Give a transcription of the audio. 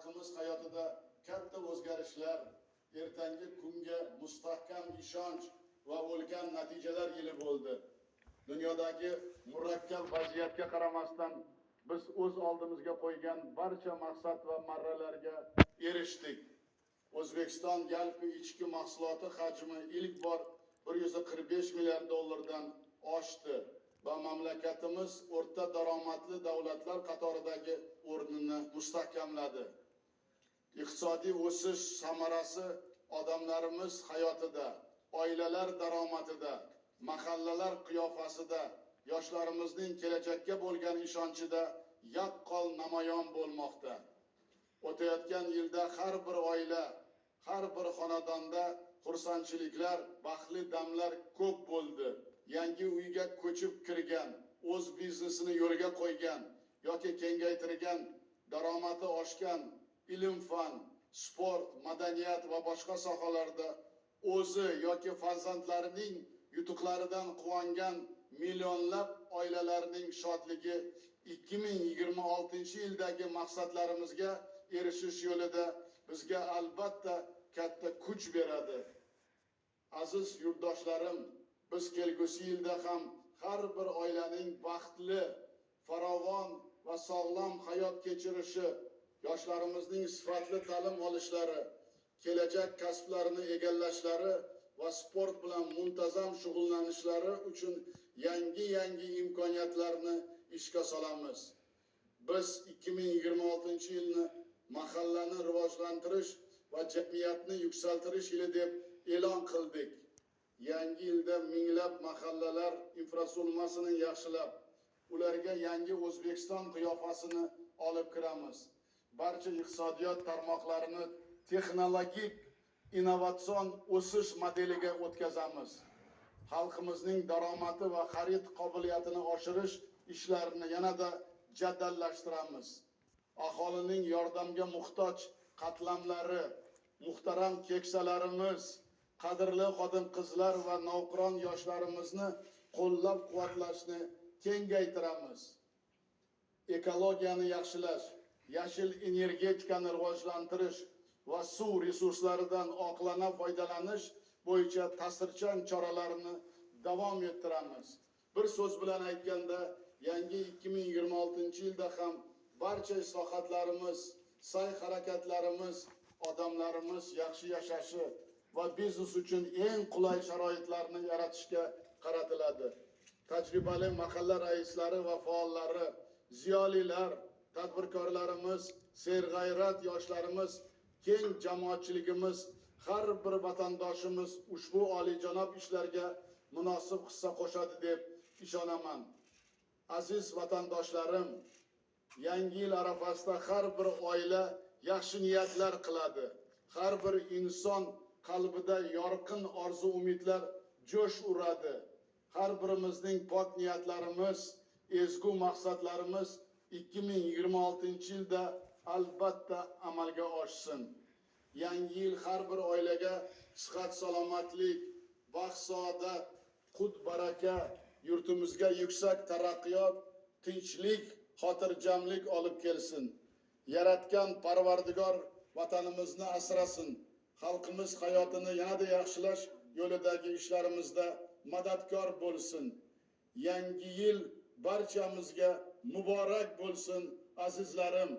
xalqimiz hayotida katta o'zgarishlar, ertangi kunga mustahkam ishonch va ulkan natijalar yili bo'ldi. Dunyodagi murakkab vaziyatga qaramasdan biz o'z oldimizga qo'ygan barcha maqsad va marralarga erishdik. O'zbekiston yalpi ichki mahsuloti hajmi ilk bor 145 milliard dollardan oshdi va mamlakatimiz o'rta daromadli davlatlar qatoridagi o'rnini mustahkamladi. Iqtisodiy o'sish samarasi odamlarimiz hayotida, oilalar daromadida, mahallalar qiyofasida, yoshlarimizning kelajakka bo'lgan ishonchida yaqqol namoyon bo'lmoqda. O'tayotgan yilda har bir oila, har bir xonadonda xursandchiliklar, baxtli damlar ko'p bo'ldi. Yangi uyga ko'chib kirgan, o'z biznesini yo'lga qo'ygan yoki kengaytirgan, daromadi oshgan, ilm-fan, sport, madaniyat va boshqa sohalarda o'zi yoki farzandlarining yutuqlaridan quvongan millionlab oilalarning shodligi 2026-yildagi maqsadlarimizga erishish yo'lida bizga albatta katta kuch beradi. Aziz yurtdoshlarim, biz kelgusi yilda ham har bir oilaning baxtli, farovon va sog'lom hayot kechirishi, yoshlarimizning sifatli ta'lim olishlari, kelajak kasblarini egallashlari va sport bilan muntazam shug'ullanishlari uchun yangi imkoniyatlarni ishga solamiz. Biz 2026-yilni mahallani rivojlantirish va jamiyatni yuksaltirish yili deb e'lon qildik. Yangi yilda minglab mahallalar infratuzilmasini yaxshilab, ularga yangi O'zbekiston qiyofasini olib kiramiz. Barcha iqtisodiyot tarmoqlarini texnologik innovatsion o'sish modeliga o'tkazamiz. Xalqimizning daromadi va xarid qobiliyatini oshirish ishlarini yanada jaddallashtiramiz. Aholining yordamga muhtoj qatlamlari, muhtaram keksalarimiz, qadrli xotin-qizlar va navqiron yoshlarimizni qo'llab-quvvatlashni kengaytiramiz. Ekologiyani yaxshilash, yashil energetikani rivojlantirish va suv resurslaridan oqilona foydalanish bo'yicha ta'sirchan choralarni davom ettiramiz. Bir so'z bilan aytganda, yangi 2026-yilda ham barcha islohotlarimiz, sa'y-harakatlarimiz odamlarimiz yaxshi yashashi va biznes uchun eng qulay sharoitlarni yaratishga qaratiladi. Tajribali mahalla raislari va faollari, ziyolilar, tadbirkorlarimiz, serg'ayrat yoshlarimiz, keng jamoatchiligimiz, har bir vatandoshimiz ushbu oliyjanob ishlarga munosib hissa qo'shadi deb ishonaman. Aziz vatandoshlarim, yangi yil arafasida har bir oila yaxshi niyatlar qiladi. Har bir inson qalbida yorqin orzu-umidlar jo'sh uradi. Har birimizning pok niyatlarimiz, ezgu maqsadlarimiz 2026-yilda albatta amalga oshsin. Yangi yil har bir oilaga sihat, salomatlik, baxt, saodat, qut, baraka, yurtimizga yuksak taraqqiyot, tinchlik, xotirjamlik olib kelsin. Yaratgan Parvardigor vatanimizni asrasin. Xalqimiz hayotini yanada yaxshilash yo'lidagi ishlarimizda madadkor bo'lsin. Yangi yil barchamizga muborak bo'lsin, azizlarim.